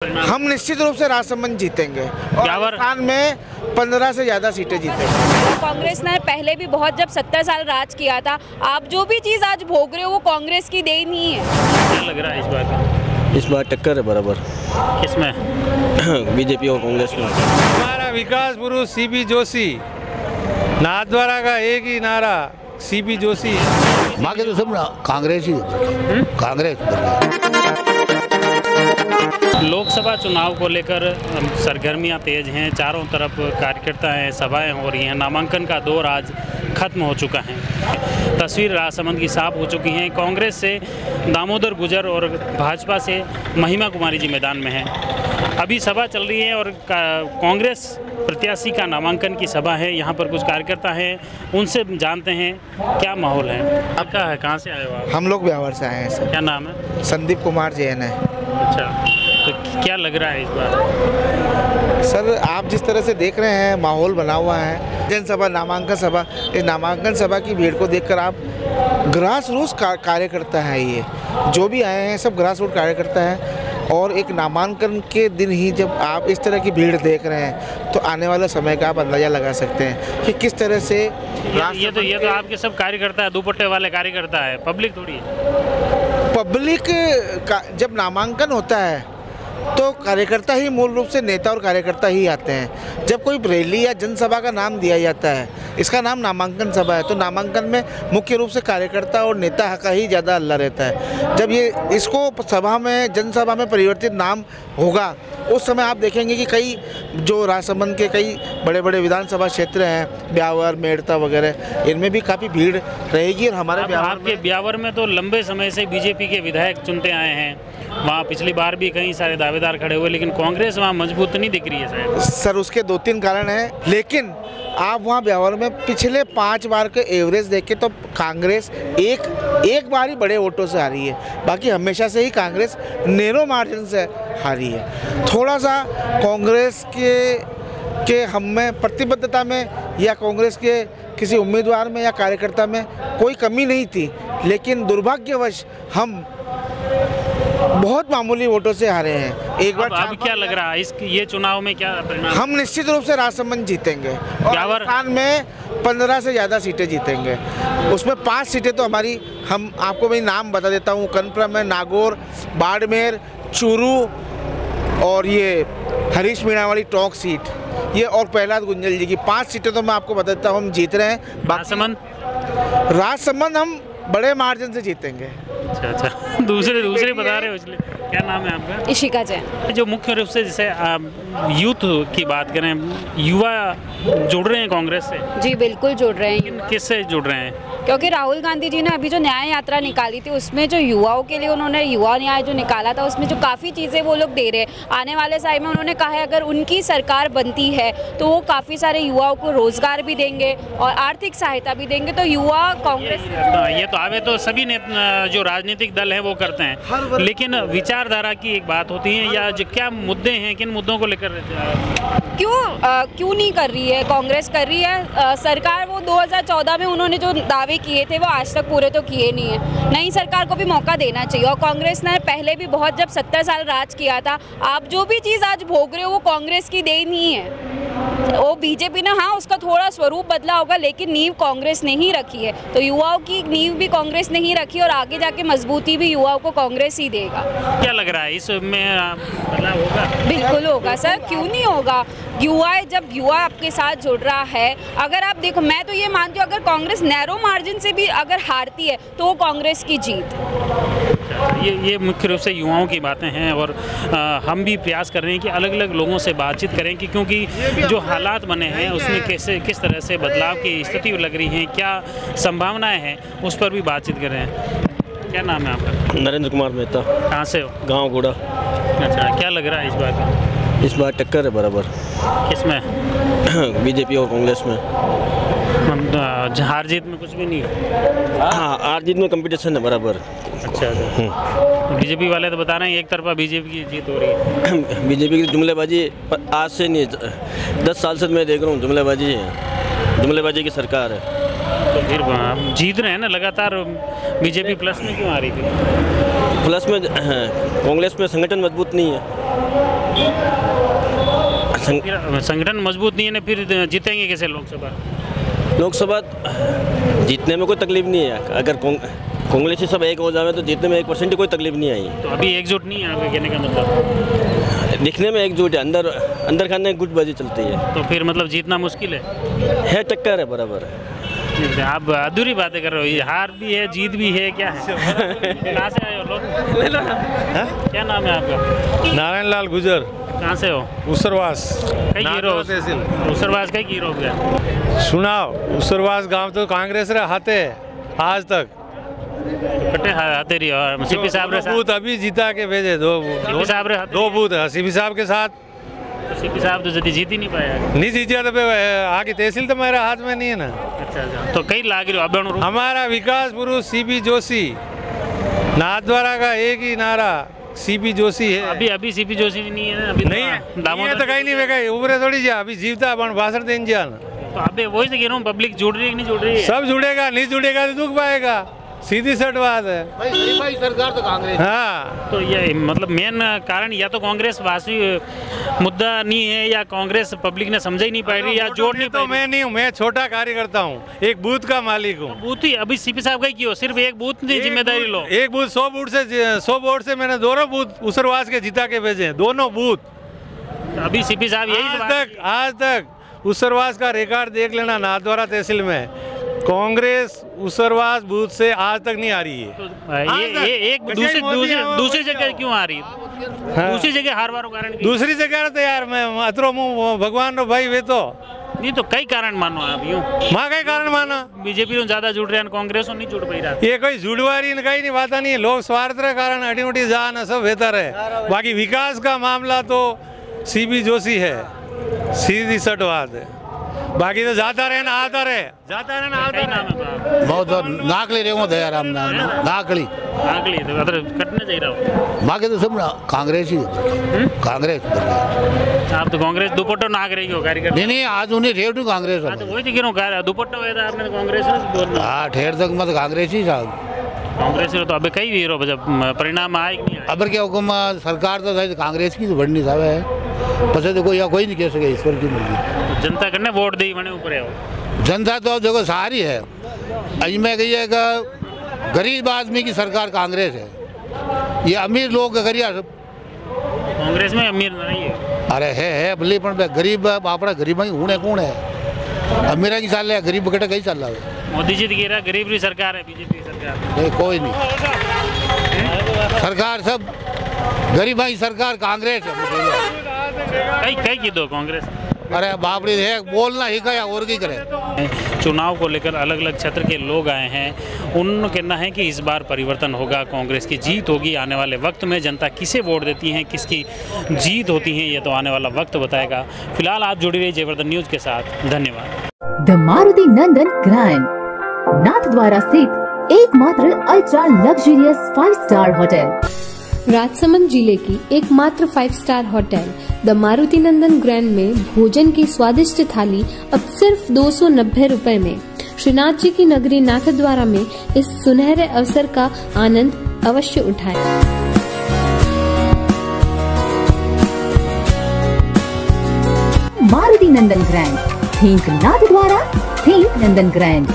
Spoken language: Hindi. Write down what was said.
हम निश्चित रूप से राजसमंद जीतेंगे और राजस्थान में 15 से ज़्यादा सीटें जीतेंगे। कांग्रेस ने पहले भी बहुत जब 70 साल राज किया था, आप जो भी चीज़ आज भोग रहे हो वो कांग्रेस की देन ही है। क्या लग रहा है इस बार टक्कर है बराबर। किसमें? बीजेपी और कांग्रेस में। हमारा विकास पुरुष सीपी जोशी, नाथद्वारा का एक ही नारा सीपी जोशी। बाकी तो सब कांग्रेस ही कांग्रेस। लोकसभा चुनाव को लेकर सरगर्मियां तेज हैं, चारों तरफ कार्यकर्ता हैं, सभाएं हो रही हैं, नामांकन का दौर आज खत्म हो चुका है। तस्वीर राजसमंद की साफ हो चुकी है। कांग्रेस से दामोदर गुजर और भाजपा से महिमा कुमारी जी मैदान में हैं। अभी सभा चल रही है और कांग्रेस प्रत्याशी का नामांकन की सभा है। यहाँ पर कुछ कार्यकर्ता हैं, उनसे जानते हैं क्या माहौल है। आपका है, कहाँ से आए हो आप? हम लोग ब्यावर से आए हैं सर। क्या नाम है? संदीप कुमार जैन है। अच्छा, तो क्या लग रहा है इस बार? सर आप जिस तरह से देख रहे हैं माहौल बना हुआ है, जनसभा, नामांकन सभा, इस नामांकन सभा की भीड़ को देखकर आप ग्रास रूट कार्यकर्ता है, ये जो भी आए हैं सब ग्रास रूट कार्यकर्ता हैं। और एक नामांकन के दिन ही जब आप इस तरह की भीड़ देख रहे हैं तो आने वाले समय का आप अंदाज़ा लगा सकते हैं कि किस तरह से ये तो आपके सब कार्यकर्ता है, दुपट्टे वाले कार्यकर्ता है, पब्लिक थोड़ी है। पब्लिक का जब नामांकन होता है तो कार्यकर्ता ही मूल रूप से नेता और कार्यकर्ता ही आते हैं। जब कोई रैली या जनसभा का नाम दिया जाता है, इसका नाम नामांकन सभा है, तो नामांकन में मुख्य रूप से कार्यकर्ता और नेता का ही ज़्यादा हल्ला रहता है। जब ये इसको सभा में, जनसभा में परिवर्तित नाम होगा, उस समय आप देखेंगे कि कई जो राजसमंद के कई बड़े बड़े विधानसभा क्षेत्र हैं, ब्यावर, मेड़ता वगैरह, इनमें भी काफ़ी भीड़ रहेगी। और हमारे आपके ब्यावर में तो लंबे समय से बीजेपी के विधायक चुनते आए हैं, वहाँ पिछली बार भी कई सारे दावेदार खड़े हुए, लेकिन कांग्रेस वहाँ मजबूत नहीं दिख रही है शायद। सर उसके 2-3 कारण हैं, लेकिन आप वहाँ ब्यावर में पिछले 5 बार के एवरेज देखें तो कांग्रेस एक बार ही बड़े वोटों से हारी है। बाकी हमेशा से ही कांग्रेस नैरो मार्जिन से हारी है। थोड़ा सा कांग्रेस के हम में प्रतिबद्धता में या कांग्रेस के किसी उम्मीदवार में या कार्यकर्ता में कोई कमी नहीं थी, लेकिन दुर्भाग्यवश हम बहुत मामूली वोटों से हारे हैं। एक बार अब क्या लग रहा है ये चुनाव में क्या परिणाम? हम निश्चित रूप से राजसमंद जीतेंगे और राजस्थान में 15 से ज़्यादा सीटें जीतेंगे। उसमें 5 सीटें तो हमारी, हम आपको मैं नाम बता देता हूँ, कनपुर में, नागौर, बाड़मेर, चूरू और ये हरीश मीणा वाली टोंक सीट, ये और प्रहलाद गुंजल जी की 5 सीटें तो मैं आपको बता देता हूँ हम जीत रहे हैं। राजसमंद हम बड़े मार्जिन से जीतेंगे। अच्छा, दूसरे बता रहे हो इसलिए। क्या नाम है आपका? इशिका जैन। जो मुख्य रूप से जैसे यूथ की बात करें, युवा जुड़ रहे हैं कांग्रेस से? जी बिल्कुल जुड़ रहे हैं। किससे जुड़ रहे हैं? क्योंकि राहुल गांधी जी ने अभी जो न्याय यात्रा निकाली थी, उसमें जो युवाओं के लिए उन्होंने युवा न्याय जो निकाला था, उसमें जो काफ़ी चीज़ें वो लोग दे रहे हैं। आने वाले समय में उन्होंने कहा है अगर उनकी सरकार बनती है तो वो काफ़ी सारे युवाओं को रोजगार भी देंगे और आर्थिक सहायता भी देंगे। तो युवा कांग्रेस ये तो आवे तो सभी जो राजनीतिक दल हैं वो करते हैं, लेकिन विचारधारा की एक बात होती है, या जो क्या मुद्दे हैं, किन मुद्दों को लेकर क्यों नहीं कर रही है कांग्रेस? कर रही है सरकार। वो 2014 में उन्होंने जो दावे किए थे वो आज तक पूरे तो किए नहीं है। नई सरकार को भी मौका देना चाहिए। और कांग्रेस ने पहले भी बहुत जब 70 साल राज किया था, आप जो भी चीज़ आज भोग रहे हो वो कांग्रेस की देन ही है। वो बीजेपी ने, हाँ, उसका थोड़ा स्वरूप बदला होगा, लेकिन नींव कांग्रेस ने ही रखी है। तो युवाओं की नींव भी कांग्रेस ने ही रखी और आगे जाके मजबूती भी युवाओं को कांग्रेस ही देगा। क्या लग रहा है इसमें बदलाव होगा? बिल्कुल होगा सर, क्यों नहीं होगा। जब युवा आपके साथ जुड़ रहा है, अगर आप देखो, मैं तो ये मानती हूँ अगर कांग्रेस नैरो मार्जिन से भी अगर हारती है तो वो कांग्रेस की जीत। ये मुख्य रूप से युवाओं की बातें हैं और हम भी प्रयास कर रहे हैं कि अलग अलग लोगों से बातचीत करें कि क्योंकि जो हालात बने हैं उसमें किस तरह से बदलाव की स्थिति लग रही है, क्या संभावनाएं हैं, उस पर भी बातचीत कर रहे हैं। क्या नाम है आपका? नरेंद्र कुमार मेहता। कहाँ से हो? गाँव घोड़ा। अच्छा, क्या लग रहा है इस बार टक्कर है बराबर। किसमें? बीजेपी और कांग्रेस में। हार जीत में कुछ भी नहीं है? हाँ, हार जीत में कंपटीशन है बराबर। अच्छा, बीजेपी वाले तो बता रहे हैं एक तरफा बीजेपी की जीत हो रही है। बीजेपी की जुमलेबाजी आज से नहीं, 10 साल से मैं देख रहा हूँ जुमलेबाजी की सरकार है। तो फिर जीत रहे हैं ना लगातार, बीजेपी प्लस में क्यों आ रही थी? प्लस में कांग्रेस में संगठन मजबूत नहीं है। संगठन मजबूत नहीं है ना, फिर जीतेंगे कैसे लोकसभा? लोकसभा जीतने में कोई तकलीफ नहीं है। अगर कांग्रेसी सब एक हो जाए तो जीतने में 1% की कोई तकलीफ नहीं आई। तो अभी एकजुट नहीं है आपके कहने का मतलब? दिखने में एकजुट है, अंदर खाने गुटबाजी चलती है। तो फिर मतलब जीतना मुश्किल है? टक्कर है बराबर है। आप अधूरी बातें कर रहे हो, हार भी है जीत भी है, क्या है? कहाँ से आए हो लोग? क्या नाम है आपका? नारायण लाल गुजर। कहाँ से हो? उसरवास। कई गिरो उसरवास कई गिरो गया सुनाओ। उसरवास गांव तो कांग्रेस रे हाथे आज तक कटे हाथे रही हो। सीपी साहब रे बूथ अभी जीता के भेजे, दो बूथ है सीपी साहब के साथ। सीपी साहब तो जल्दी जीत ही नहीं पाया। नहीं जीतिया तो आगे तहसील तो मेरे हाथ में नहीं है ना। अच्छा, तो कई लाग रही हो? हमारा विकास पुरुष सीपी जोशी, नाथद्वारा का एक ही नारा सीपी जोशी है। अभी सीपी जोशी नहीं है ना? अभी नहीं है तो कहीं नहीं वे उभरे थोड़ी जा, अभी जीवता बन भाषण देने जा ना। तो अबे वही तो कह रहा हूँ, पब्लिक जुड़ रही है कि नहीं जुड़ रही है? सब जुड़ेगा, नहीं जुड़ेगा तो दुख पाएगा। सीधी सट बात है भाई सरकार तो कांग्रेस। हाँ, तो ये मतलब मेन कारण या तो कांग्रेस वासी मुद्दा नहीं है, या कांग्रेस पब्लिक ने समझ ही नहीं पाई रही, या जोड़ नहीं पाई। तो मैं नहीं हूँ, मैं छोटा कार्यकर्ता हूँ, एक बूथ का मालिक हूँ। बूथ ही अभी सीपी साहब का ही क्यों? सिर्फ एक बूथ की जिम्मेदारी लो। एक बूथ 100 वोट से मैंने दोनों बूथ उसरवास के जीता के भेजे, दोनों बूथ। अभी सीपी साहब यही आज तक उसरवास का रिकॉर्ड देख लेना। नाथद्वारा तहसील में कांग्रेस उसरवास बूथ से आज तक नहीं आ रही है। तो ये एक दूसरी जगह क्यों आ रही है? हाँ। दूसरी जगह हार बार कारण दूसरी जगह तो यार मैं अतरो भगवान रो भाई वे तो नहीं, तो कई कारण मानो आप यूं माँ कई कारण माना। बीजेपी ज्यादा जुड़ रहे हैं, कांग्रेस नहीं जुड़ पाई रहा। ये कोई जुड़वारी कहीं नहीं बात नहीं है। लोग स्वार्थ के कारण अटी उटी जान सब बेहतर है। बाकी विकास का मामला तो सीबी जोशी है, सीधी सट बात है। बाकी तो जाता रहे ना आता रहे, जाता रहे ना आता रहे। बहुत नाकली रे दयाराम नाकली तो अदर कटने चाहिए रहो। बाकी तो सब कांग्रेस ही कांग्रेस। आप तो कांग्रेस दुपट्टो नाग रही हो कार्यकर्ता? नहीं आज उन्हें ठेर टू कांग्रेस। तो वही तो गिरो दुपट्टो है आपने कांग्रेस में। हाँ ठेर तक मत कांग्रेस ही साहब। कांग्रेस तो अबे कई वीरो जब परिणाम आए कि नहीं? अब क्या हुक्म सरकार तो कांग्रेस की तो बढ़नी साहब है, पसंद तो कोई नहीं कह सके ईश्वर की मर्जी। जनता करने वोट दी बने ऊपर है। जनता तो देखो सारी है। अज में कही है कि गरीब आदमी की सरकार कांग्रेस है, ये अमीर लोग करिया कांग्रेस में अमीर नहीं है। अरे है भले पर गरीब अपना गरीब ही हूँ कौन है? अमीर की चाल है, गरीब कटे कहीं चल रहा है। मोदी जी कह रहा गरीब की सरकार है, बीजेपी सरकार नहीं कोई नहीं। सरकार सब गरीब की सरकार कांग्रेस है। कई की दो कांग्रेस। अरे बाप रे है बोलना ही क्या और की करे। चुनाव को लेकर अलग अलग क्षेत्र के लोग आए हैं, उनका कहना है कि इस बार परिवर्तन होगा, कांग्रेस की जीत होगी। आने वाले वक्त में जनता किसे वोट देती है, किसकी जीत होती है, ये तो आने वाला वक्त बताएगा। फिलहाल आप जुड़ी रही जयवर्धन न्यूज के साथ। धन्यवाद। The Maruti Nandan grand, Nathdwara स्थित एकमात्र ultra luxurious 5 star hotel, Rajsamand जिले की एकमात्र 5 star hotel the Maruti Nandan grand में भोजन की स्वादिष्ट थाली अब सिर्फ 290 रुपए में। श्रीनाथ जी की नगरी नाथद्वारा में इस सुनहरे अवसर का आनंद अवश्य उठाएं। मारुति नंदन ग्रैंड, थिंक नाथद्वारा, थिंक नंदन ग्रैंड।